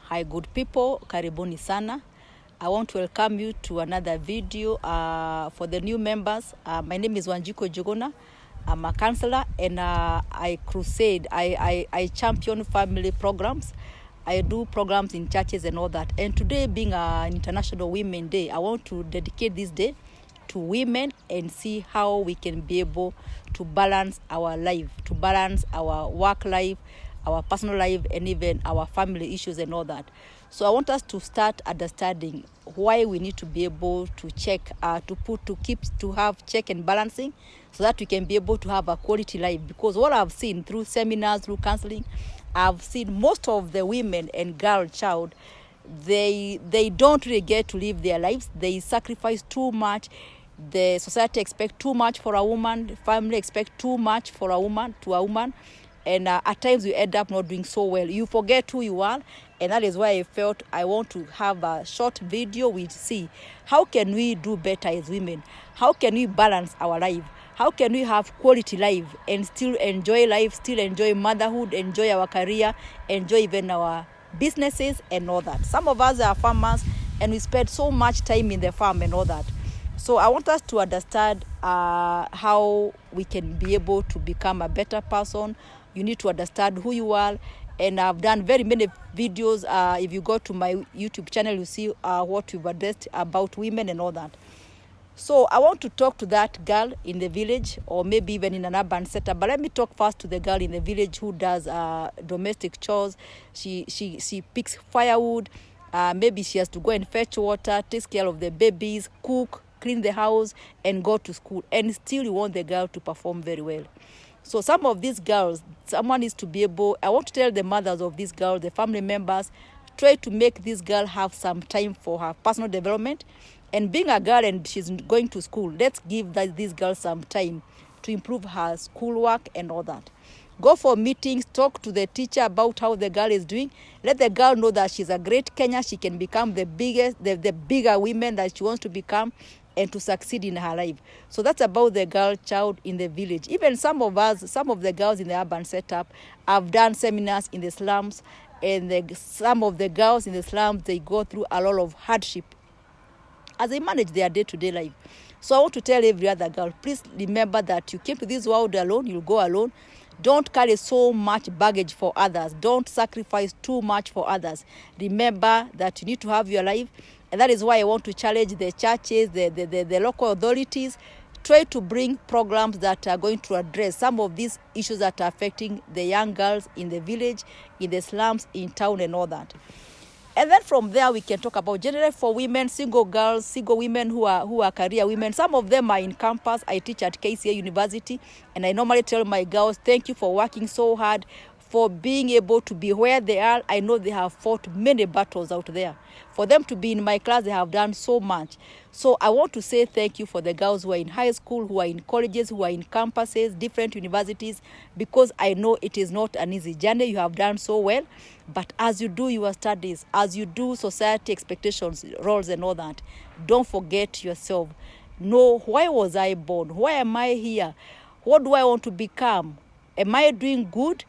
Hi good people, karibuni sana. I want to welcome you to another video for the new members. My name is Wanjiko Juguna. I'm a counselor and I champion family programs. I do programs in churches and all that. And today being an International Women Day, I want to dedicate this day to women and see how we can be able to balance our life, to balance our work life, our personal life, and even our family issues and all that. So I want us to start understanding why we need to be able to check, to have check and balancing, so that we can be able to have a quality life. Because what I've seen through seminars, through counseling, I've seen most of the women and child, they don't really get to live their lives. They sacrifice too much. The society expects too much for a woman. Family expect too much for a woman, and at times you end up not doing so well. You forget who you are, and that is why I felt I want to have a short video. We see how can we do better as women, how can we balance our life, how can we have quality life and still enjoy life, still enjoy motherhood, enjoy our career, enjoy even our businesses and all that. Some of us are farmers and we spend so much time in the farm and all that. So I want us to understand how we can be able to become a better person. You need to understand who you are. And I've done very many videos. If you go to my YouTube channel, you see what we've addressed about women and all that. So I want to talk to that girl in the village, or maybe even in an urban setup. But let me talk first to the girl in the village who does domestic chores. She picks firewood. Maybe she has to go and fetch water, takes care of the babies, cook, clean the house, and go to school. And still you want the girl to perform very well. So some of these girls, someone needs to be able, I want to tell the mothers of these girls, the family members, try to make this girl have some time for her personal development. And being a girl and she's going to school, let's give this girl some time to improve her schoolwork and all that. Go for meetings, talk to the teacher about how the girl is doing. Let the girl know that she's a great Kenya. She can become the bigger women that she wants to become and to succeed in her life. So that's about the girl child in the village. Even some of the girls in the urban setup have done seminars in the slums, and some of the girls in the slums, they go through a lot of hardship as they manage their day-to-day life. So I want to tell every other girl, please remember that you came to this world alone, you'll go alone. Don't carry so much baggage for others. Don't sacrifice too much for others. Remember that you need to have your life. And that is why I want to challenge the churches, the local authorities. Try to bring programs that are going to address some of these issues that are affecting the young girls in the village, in the slums, in town and all that. And then from there, we can talk about generally for women, single girls, single women who are career women. Some of them are in campus. I teach at KCA University, and I normally tell my girls, thank you for working so hard, for being able to be where they are. I know they have fought many battles out there. For them to be in my class, they have done so much. So I want to say thank you for the girls who are in high school, who are in colleges, who are in campuses, different universities, because I know it is not an easy journey. You have done so well. But as you do your studies, as you do society expectations, roles and all that, don't forget yourself. Know, why was I born? Why am I here? What do I want to become? Am I doing good?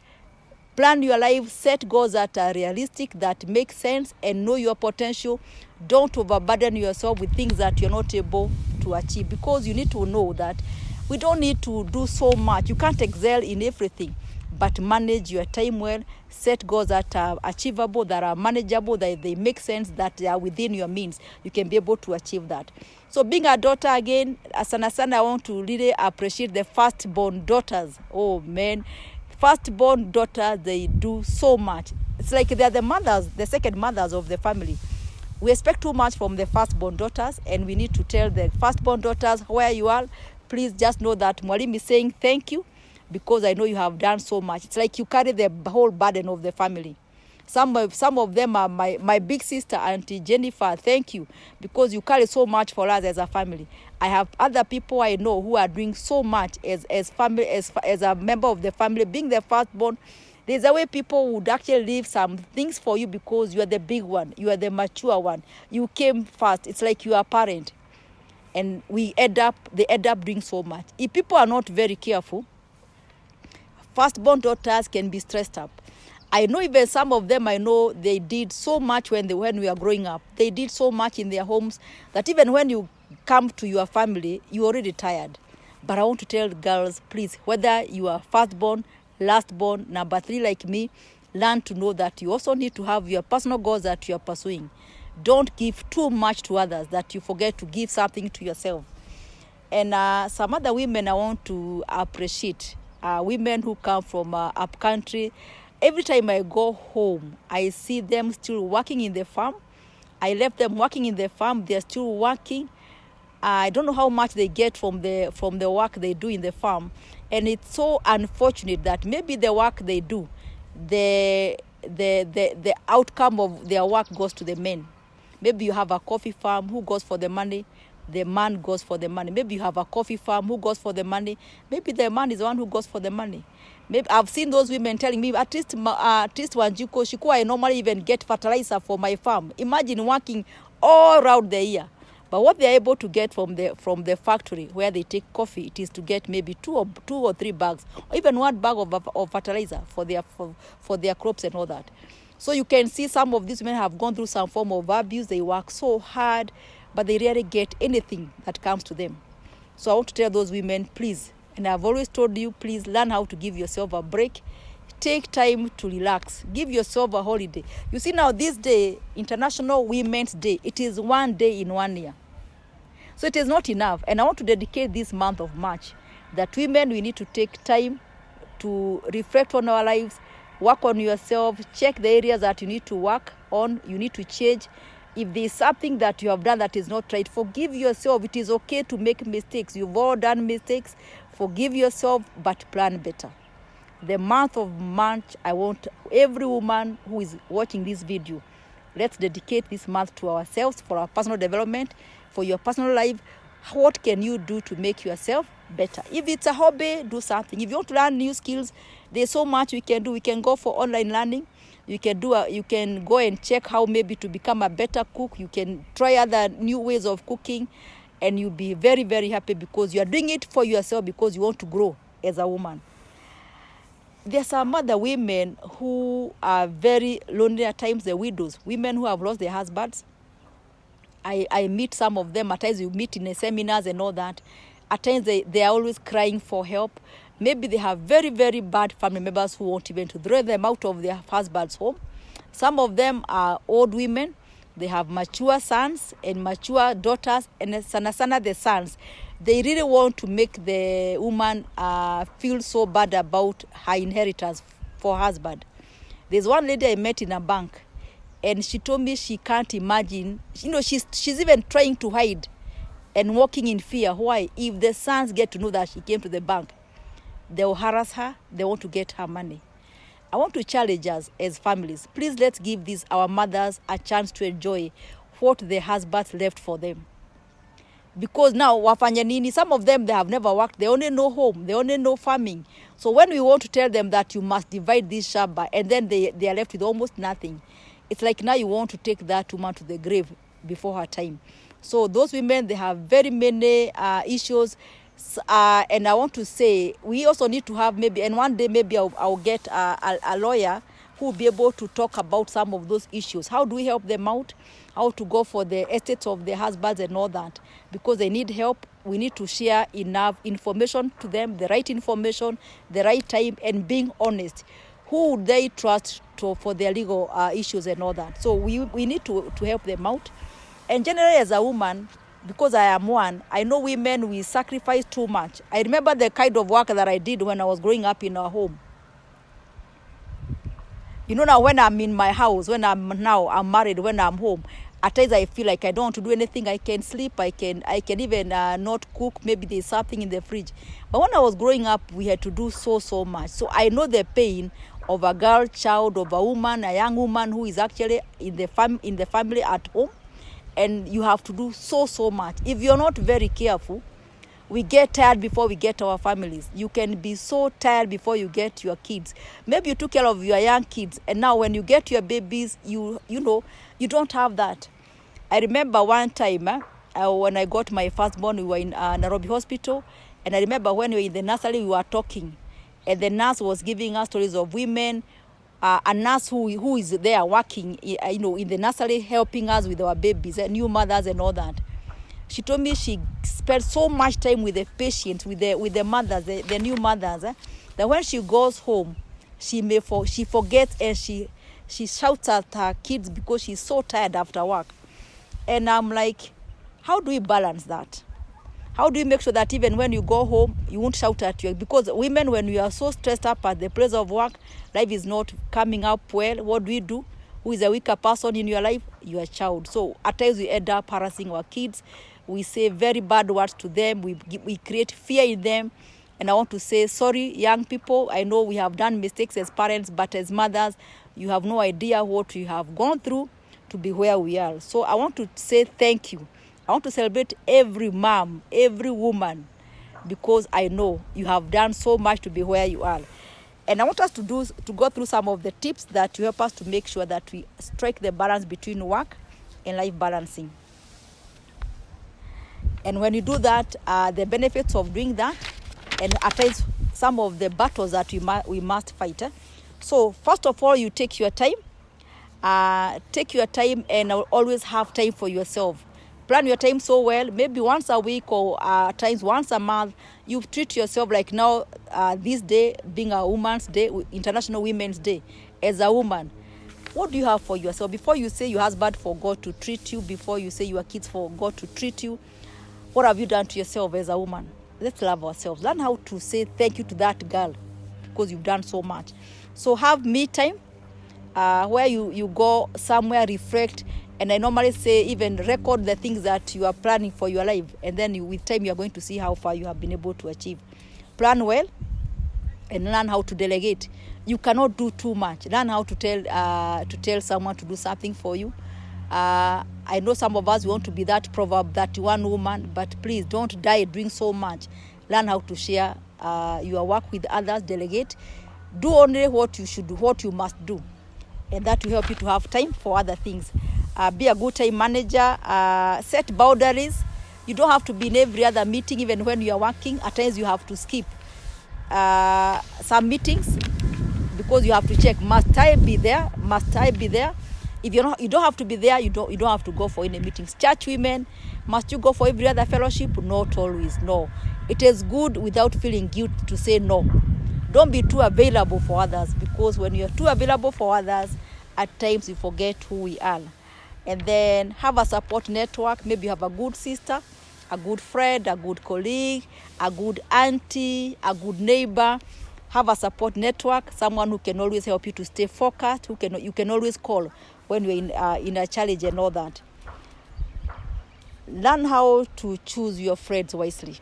Plan your life, set goals that are realistic, that make sense, and know your potential. Don't overburden yourself with things that you're not able to achieve, because you need to know that we don't need to do so much. You can't excel in everything, but manage your time well, set goals that are achievable, that are manageable, that they make sense, that they are within your means. You can be able to achieve that. So being a daughter again, as an asana, I want to really appreciate the firstborn daughters. Oh man. Firstborn daughters, they do so much. It's like they're the mothers, the second mothers of the family. We expect too much from the firstborn daughters, and we need to tell the firstborn daughters where you are. Please just know that Mwalimu is saying thank you, because I know you have done so much. It's like you carry the whole burden of the family. Some of them are my big sister, Auntie Jennifer. Thank you, because you carry so much for us as a family. I have other people I know who are doing so much as a member of the family. Being the firstborn, there's a way people would actually leave some things for you because you are the big one, you are the mature one. You came first. It's like you are a parent, and they end up doing so much. If people are not very careful, firstborn daughters can be stressed up. I know even some of them, I know they did so much when we are growing up. They did so much in their homes that even when you come to your family, you're already tired. But I want to tell girls, please, whether you are firstborn, lastborn, number 3 like me, learn to know that you also need to have your personal goals that you are pursuing. Don't give too much to others that you forget to give something to yourself. And some other women I want to appreciate, women who come from up country. Every time I go home, I see them still working in the farm. I left them working in the farm. They're still working. I don't know how much they get from the work they do in the farm. And it's so unfortunate that maybe the work they do, the outcome of their work goes to the men. Maybe you have a coffee farm, who goes for the money? The man goes for the money. Maybe you have a coffee farm, who goes for the money? Maybe the man is the one who goes for the money. Maybe I've seen those women telling me, at least Wanjiko, Shiku, I normally even get fertilizer for my farm. Imagine working all around the year. But what they're able to get from the factory where they take coffee, it is to get maybe two or three bags, or even 1 bag of fertilizer for their crops and all that. So you can see some of these women have gone through some form of abuse. They work so hard, but they rarely get anything that comes to them. So I want to tell those women, please, and I've always told you, please learn how to give yourself a break. Take time to relax. Give yourself a holiday. You see now this day, International Women's Day, it is 1 day in 1 year. So it is not enough. And I want to dedicate this month of March that women, we need to take time to reflect on our lives, work on yourself, check the areas that you need to work on, you need to change. If there is something that you have done that is not right, forgive yourself. It is okay to make mistakes. You've all done mistakes. Forgive yourself, but plan better. The month of March, I want every woman who is watching this video, let's dedicate this month to ourselves, for our personal development, for your personal life. What can you do to make yourself better? If it's a hobby, do something. If you want to learn new skills, there's so much we can do. We can go for online learning. You can go and check how maybe to become a better cook. You can try other new ways of cooking, and you'll be very, very happy because you are doing it for yourself, because you want to grow as a woman. There are some other women who are very lonely at times, the widows, women who have lost their husbands. I meet some of them. At times you meet in the seminars and all that. At times they are always crying for help. Maybe they have very, very bad family members who want even to throw them out of their husband's home. Some of them are old women. They have mature sons and mature daughters, and sana the sons. They really want to make the woman feel so bad about her inheritance for her husband. There's one lady I met in a bank, and she told me she can't imagine. She's even trying to hide and walking in fear. Why? If the sons get to know that she came to the bank, they will harass her. They want to get her money. I want to challenge us as families. Please, let's give our mothers a chance to enjoy what their husbands left for them. Because now, wafanya nini, some of them, they have never worked. They only know home. They only know farming. So when we want to tell them that you must divide this shamba, and then they are left with almost nothing, it's like now you want to take that woman to the grave before her time. So those women, they have very many issues. And I want to say, we also need to have maybe, and one day maybe I'll get a lawyer who will be able to talk about some of those issues. How do we help them out? How to go for the estates of their husbands and all that. Because they need help. We need to share enough information to them, the right information, the right time, and being honest. Who would they trust for their legal issues and all that? So we need to help them out. And generally, as a woman, because I am one, I know women, we sacrifice too much. I remember the kind of work that I did when I was growing up in our home. Now when I'm in my house, when I'm married, when I'm home, at times I feel like I don't want to do anything. I can sleep. I can even not cook. Maybe there's something in the fridge. But when I was growing up, we had to do so much. So I know the pain of a girl child, of a woman, a young woman who is actually in the family at home. And you have to do so much. If you're not very careful, we get tired before we get our families. You can be so tired before you get your kids. Maybe you took care of your young kids, and now when you get your babies, you don't have that. I remember one time when I got my firstborn, we were in Nairobi hospital, and I remember when we were in the nursery, we were talking, and the nurse was giving us stories of women a nurse who is there working, in the nursery, helping us with our babies, new mothers and all that. She told me she spends so much time with the patients, with the mothers, the new mothers, that when she goes home, she forgets, and she shouts at her kids because she's so tired after work. And I'm like, how do we balance that? How do you make sure that even when you go home, you won't shout at you? Because women, when we are so stressed up at the place of work, life is not coming up well. What do? Who is a weaker person in your life? Your child. So at times we end up harassing our kids. We say very bad words to them. We create fear in them. And I want to say, sorry, young people. I know we have done mistakes as parents, but as mothers, you have no idea what you have gone through to be where we are. So I want to say thank you. I want to celebrate every mom, every woman, because I know you have done so much to be where you are. And I want us to go through some of the tips that will help us to make sure that we strike the balance between work and life balancing. And when you do that, the benefits of doing that, and at times some of the battles that we must fight. So first of all, you take your time. Take your time, and always have time for yourself. Plan your time so well. Maybe once a week, or times once a month, you treat yourself. Like now, this day being a Women's Day, International Women's Day, as a woman, what do you have for yourself? Before you say your husband forgot to treat you, before you say your kids forgot to treat you, what have you done to yourself as a woman? Let's love ourselves. Learn how to say thank you to that girl, because you've done so much. So have me time, where you go somewhere, reflect. And I normally say, even record the things that you are planning for your life. And then with time, you are going to see how far you have been able to achieve. Plan well and learn how to delegate. You cannot do too much. Learn how to tell someone to do something for you. I know some of us want to be that proverb, that one woman, but please don't die doing so much. Learn how to share your work with others, delegate. Do only what you must do. And that will help you to have time for other things. Be a good time manager. Set boundaries. You don't have to be in every other meeting, even when you are working. At times you have to skip some meetings, because you have to check, must I be there? Must I be there? If you don't have to be there, you don't have to go for any meetings. Church women, must you go for every other fellowship? Not always, no. It is good without feeling guilt to say no. Don't be too available for others, because when you're too available for others, at times you forget who we are. And then have a support network. Maybe you have a good sister, a good friend, a good colleague, a good auntie, a good neighbor. Have a support network, someone who can always help you to stay focused, you can always call when you're in a challenge and all that. Learn how to choose your friends wisely.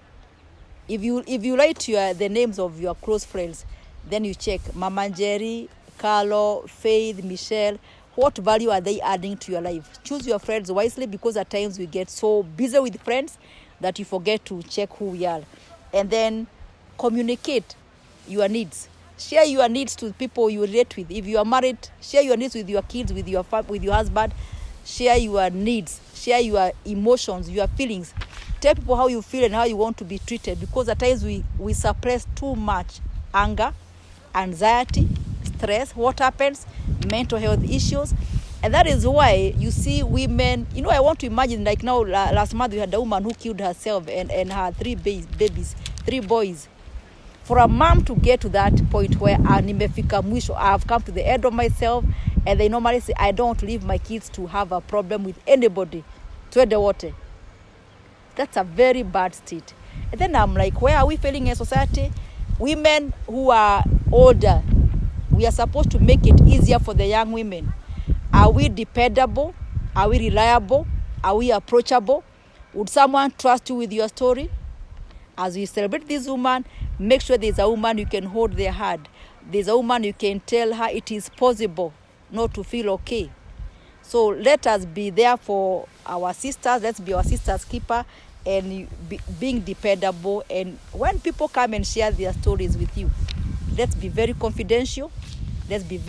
If you write the names of your close friends, then you check Mama Jerry, Carlo, Faith, Michelle. What value are they adding to your life? Choose your friends wisely, because at times we get so busy with friends that you forget to check who we are. And then communicate your needs. Share your needs to people you relate with. If you are married, share your needs with your kids, with your husband. Share your needs. Share your emotions, your feelings. Tell people how you feel and how you want to be treated, because at times we suppress too much anger, anxiety, stress. What happens? Mental health issues. And that is why you see women, I want to imagine, like now, last month we had a woman who killed herself and her 3 babies, 3 boys. For a mom to get to that point where nimefika mwisho, I have come to the end of myself, and they normally say, I don't want to leave my kids to have a problem with anybody. Twende wote. That's a very bad state. And then I'm like, where are we failing in society? Women who are older, we are supposed to make it easier for the young women. Are we dependable? Are we reliable? Are we approachable? Would someone trust you with your story? As we celebrate this woman, make sure there's a woman you can hold their hand. There's a woman you can tell her it is possible not to feel okay. So let us be there for our sisters. Let's be our sisters' keeper, and being dependable. And when people come and share their stories with you, let's be very confidential. Let's be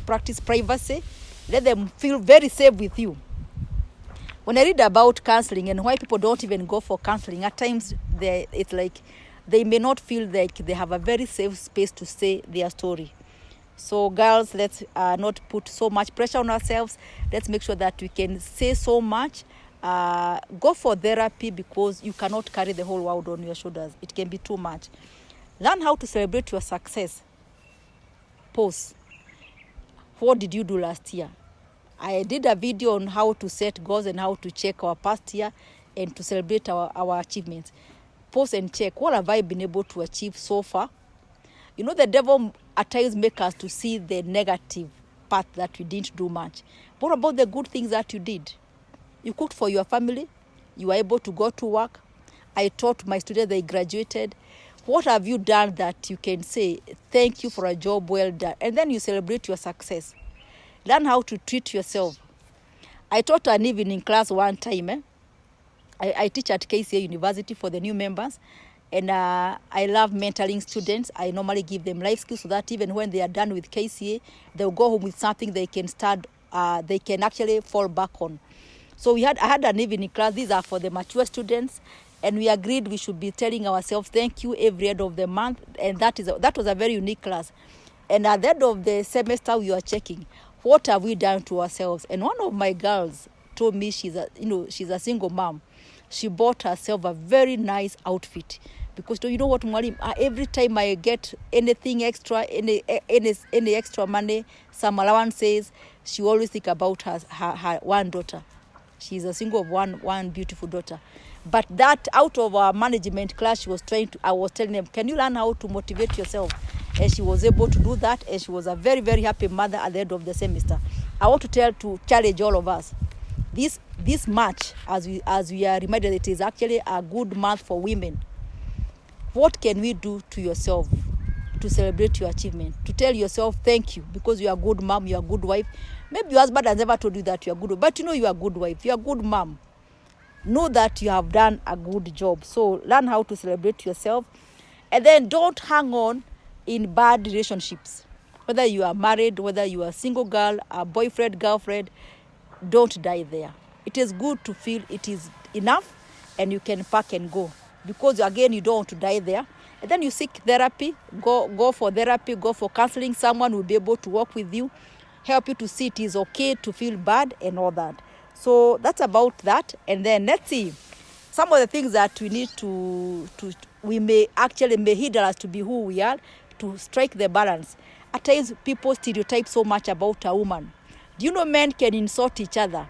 practice privacy. Let them feel very safe with you. When I read about counseling and why people don't even go for counseling, at times it's like they may not feel like they have a very safe space to say their story. So girls, let's not put so much pressure on ourselves. Let's make sure that we can say so much. Go for therapy, because you cannot carry the whole world on your shoulders. It can be too much. Learn how to celebrate your success. Pause. What did you do last year? I did a video on how to set goals and how to check our past year and to celebrate our achievements. Pause and check. What have I been able to achieve so far? You know, the devil at times makes us to see the negative part, that we didn't do much. What about the good things that you did? You cooked for your family. You were able to go to work. I taught my students, they graduated. What have you done that you can say, thank you for a job well done? And then you celebrate your success. Learn how to treat yourself. I taught an evening class one time. I teach at KCA University for the new members. And I love mentoring students. I normally give them life skills so that even when they are done with KCA, they'll go home with something they can start, they can actually fall back on. So I had an evening class. These are for the mature students. And we agreed we should be telling ourselves thank you every end of the month. And that was a very unique class. And at the end of the semester, we were checking, what have we done to ourselves? And one of my girls told me she's a single mom. She bought herself a very nice outfit. Because you know what, Mwalimu, every time I get anything extra, any extra money, some allowances, she always think about her one daughter. She's a single of one beautiful daughter. But that, out of our management class, I was telling them, can you learn how to motivate yourself? And she was able to do that, and she was a very, very happy mother at the end of the semester. I want to challenge all of us. This March, as we are reminded, it is actually a good month for women. What can we do to yourself to celebrate your achievement? To tell yourself thank you, because you are a good mom, you are a good wife. Maybe your husband has never told you that you are good, but you know you are a good wife, you are a good mom. Know that you have done a good job. So learn how to celebrate yourself. And then don't hang on in bad relationships. Whether you are married, whether you are a single girl, a boyfriend, girlfriend, don't die there. It is good to feel it is enough and you can pack and go. Because again, you don't want to die there. And then you seek therapy. Go for therapy, go for counseling. Someone will be able to work with you, help you to see it is okay to feel bad and all that. So that's about that. And then let's see some of the things that we need may hinder us to be who we are, to strike the balance. At times, people stereotype so much about a woman. Do you know men can insult each other?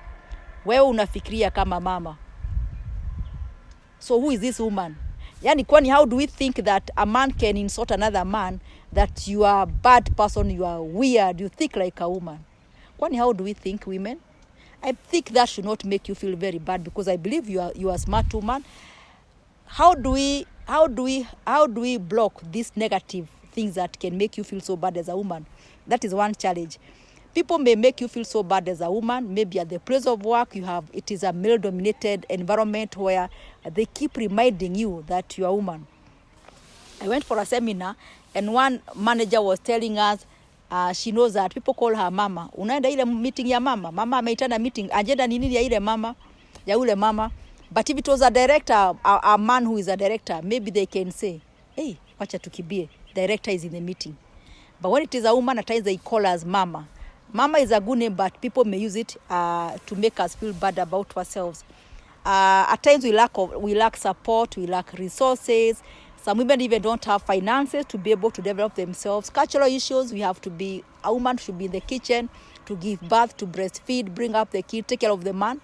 Wewe unafikiria kama mama. So who is this woman? Yani kwani, how do we think that a man can insult another man, that you are a bad person, you are weird, you think like a woman? Kwani, how do we think, women? I think that should not make you feel very bad, because I believe you are a smart woman. How do we block these negative things that can make you feel so bad as a woman? That is one challenge. People may make you feel so bad as a woman. Maybe at the place of work, it is a male-dominated environment where they keep reminding you that you are a woman. I went for a seminar, and one manager was telling us, she knows that people call her mama. Unaenda ile meeting ya mama. Mama ameitana meeting. Agenda ni nini ya ile mama? Ya ule mama. But if it was a director, a man who is a director, maybe they can say, hey, wacha tukibie. Director is in the meeting. But when it is a woman, at times they call us mama. Mama is a good name, but people may use it to make us feel bad about ourselves. At times we lack support, we lack resources. Some women even don't have finances to be able to develop themselves. Cultural issues, a woman should be in the kitchen to give birth, to breastfeed, bring up the kid, take care of the man,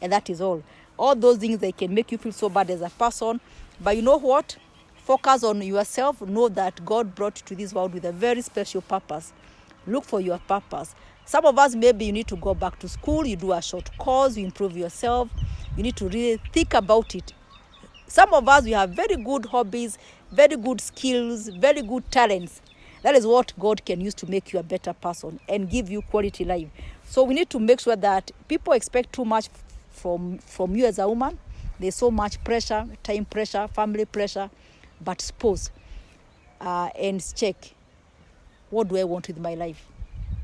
and that is all. All those things, they can make you feel so bad as a person. But you know what? Focus on yourself. Know that God brought you to this world with a very special purpose. Look for your purpose. Some of us, maybe you need to go back to school, you do a short course, you improve yourself. You need to really think about it. Some of us, we have very good hobbies, very good skills, very good talents. That is what God can use to make you a better person and give you quality life. So we need to make sure that people expect too much from you as a woman. There's so much pressure, time pressure, family pressure. But pause and check, what do I want with my life?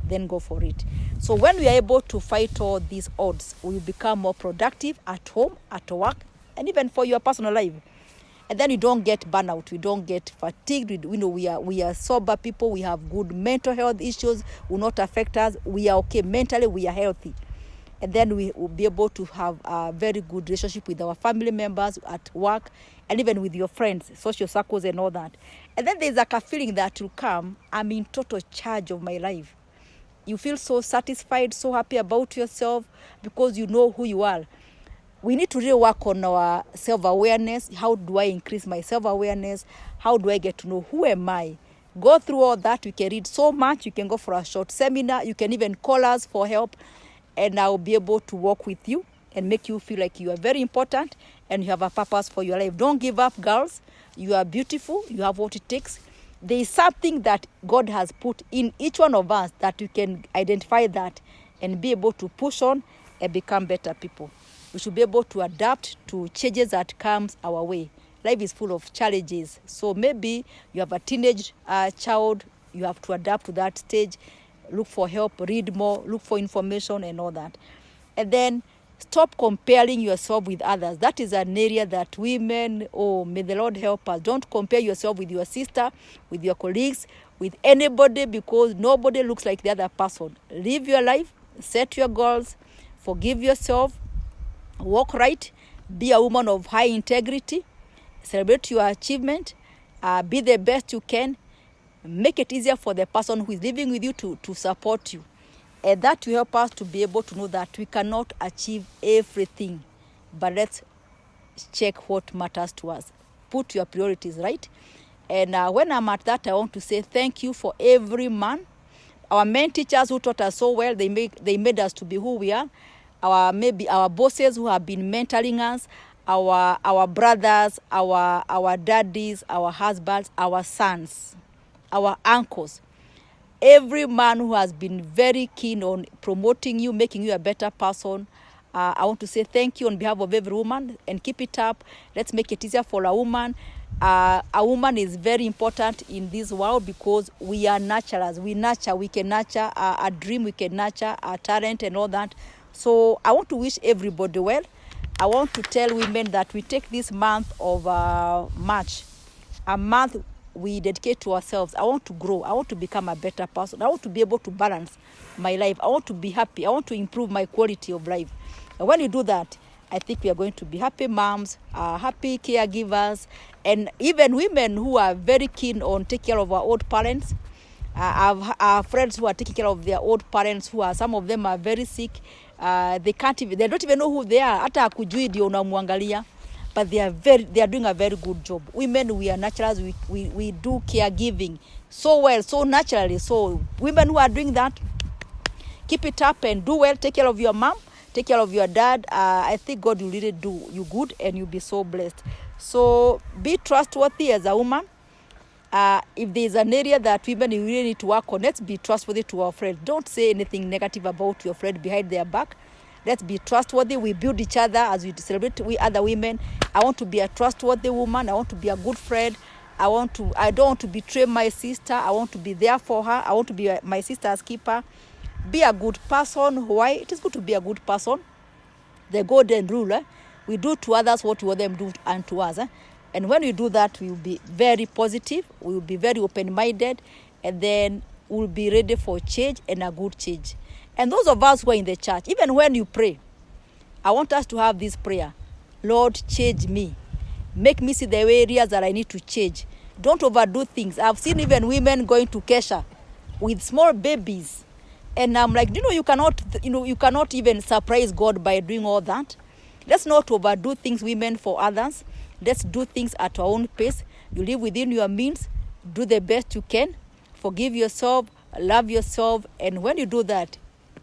Then go for it. So when we are able to fight all these odds, we will become more productive at home, at work, and even for your personal life. And then we don't get burnout, we don't get fatigued. We are sober people, we have good mental health issues, will not affect us. We are okay mentally, we are healthy. And then we will be able to have a very good relationship with our family members, at work, and even with your friends, social circles and all that. And then there's like a feeling that will come, I'm in total charge of my life. You feel so satisfied, so happy about yourself because you know who you are. We need to really work on our self-awareness. How do I increase my self-awareness? How do I get to know who am I? Go through all that. You can read so much. You can go for a short seminar. You can even call us for help. And I'll be able to work with you and make you feel like you are very important and you have a purpose for your life. Don't give up, girls. You are beautiful. You have what it takes. There is something that God has put in each one of us that you can identify that and be able to push on and become better people. We should be able to adapt to changes that comes our way. Life is full of challenges. So maybe you have a teenage child. You have to adapt to that stage. Look for help, read more, look for information and all that. And then stop comparing yourself with others. That is an area that women, may the Lord help us. Don't compare yourself with your sister, with your colleagues, with anybody, because nobody looks like the other person. Live your life, set your goals, forgive yourself, walk right, be a woman of high integrity, celebrate your achievement, be the best you can. Make it easier for the person who is living with you to support you. And that will help us to be able to know that we cannot achieve everything. But let's check what matters to us. Put your priorities right. And when I'm at that, I want to say thank you for every man. Our men teachers who taught us so well, they made us to be who we are. Maybe our bosses who have been mentoring us, our brothers, our daddies, our husbands, our sons, our uncles, every man who has been very keen on promoting you, making you a better person. I want to say thank you on behalf of every woman, and keep it up. Let's make it easier for a woman. A woman is very important in this world because we are nurturers. We nurture. We can nurture a dream. We can nurture a talent and all that. So I want to wish everybody well. I want to tell women that we take this month of March, a month we dedicate to ourselves. I want to grow. I want to become a better person. I want to be able to balance my life. I want to be happy. I want to improve my quality of life. And when you do that, I think we are going to be happy moms, happy caregivers, and even women who are very keen on taking care of our old parents. I have friends who are taking care of their old parents, some of them are very sick. They don't even know who they are. Hata hakujui ndio unamwangalia. But they are doing a very good job. Women, we are naturals. We do caregiving so well, so naturally. So women who are doing that, keep it up and do well. Take care of your mom, take care of your dad. I think God will really do you good and you'll be so blessed. So be trustworthy as a woman. If there's an area that women really need to work on, let's be trustworthy to our friends. Don't say anything negative about your friend behind their back. Let's be trustworthy. We build each other as we celebrate with other women. I want to be a trustworthy woman. I want to be a good friend. I don't want to betray my sister. I want to be there for her. I want to be my sister's keeper. Be a good person. Why? It is good to be a good person. The golden rule. We do to others what we want them to do unto us. And when we do that, we will be very positive. We will be very open-minded. And then we'll be ready for change and a good change. And those of us who are in the church, even when you pray, I want us to have this prayer. Lord, change me. Make me see the areas that I need to change. Don't overdo things. I've seen even women going to Kesha with small babies. And I'm like, you cannot even surprise God by doing all that. Let's not overdo things, women, for others. Let's do things at our own pace. You live within your means. Do the best you can. Forgive yourself. Love yourself. And when you do that,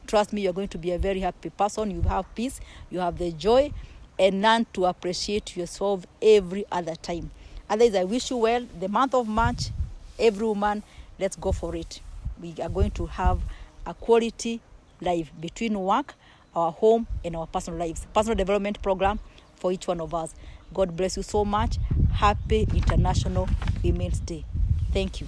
trust me, you're going to be a very happy person. You have peace. You have the joy. And learn to appreciate yourself every other time. Otherwise, I wish you well. The month of March, every woman, let's go for it. We are going to have a quality life between work, our home, and our personal lives. Personal development program for each one of us. God bless you so much. Happy International Women's Day. Thank you.